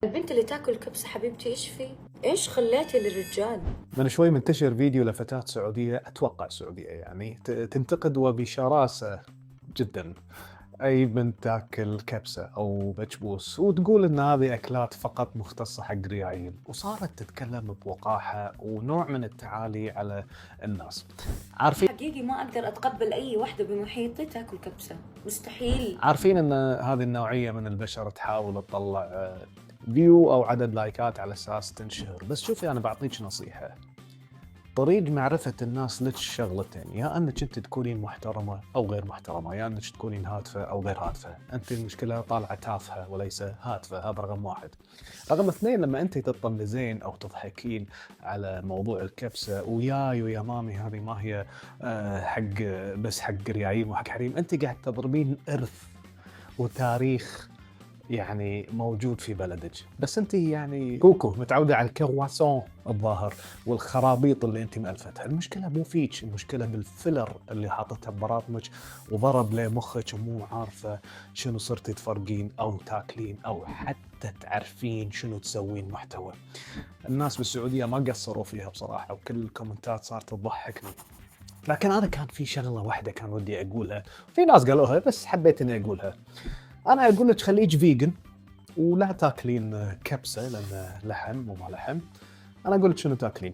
البنت اللي تاكل كبسة حبيبتي ايش في؟ ايش خليتي للرجال؟ من شوي منتشر فيديو لفتاة سعودية، أتوقع سعودية يعني، تنتقد وبشراسة جدا أي بنت تاكل كبسة أو بشبوس، وتقول إن هذه أكلات فقط مختصة حق ريايل، وصارت تتكلم بوقاحة ونوع من التعالي على الناس. حقيقي ما اقدر اتقبل اي وحدة بمحيطي تاكل كبسة، مستحيل. عارفين إن هذه النوعية من البشر تحاول تطلع فيو أو عدد لايكات على أساس تنشهر، بس شوفي أنا بعطيك نصيحة. طريق معرفة الناس لك شغلتين، يا أنك أنت تكونين محترمة أو غير محترمة، يا أنك تكونين هادفة أو غير هادفة. أنت المشكلة طالعة تافهة وليس هادفة، هذا رقم واحد. رقم اثنين، لما أنت تطنزين أو تضحكين على موضوع الكبسة وياي ويا مامي هذه ما هي حق بس حق ريايم وحق حريم، أنت قاعد تضربين إرث وتاريخ يعني موجود في بلدك، بس انت يعني كوكو متعودة على الكرواسون الظاهر والخرابيط اللي انت مألفتها. المشكلة مو فيك، المشكلة بالفلر اللي حاطتها ببراطمك وضرب لمخك ومو عارفة شنو صرتي تفرقين او تاكلين او حتى تعرفين شنو تسوين محتوى. الناس بالسعودية ما قصروا فيها بصراحة، وكل الكومنتات صارت تضحكني. لكن انا كان في شغلة واحدة كان ودي اقولها، في ناس قالوها بس حبيت اني اقولها. انا اقول لك خليك فيجن ولا تاكلين كبسه لان لحم وما لحم. انا اقول لك شنو تاكلين.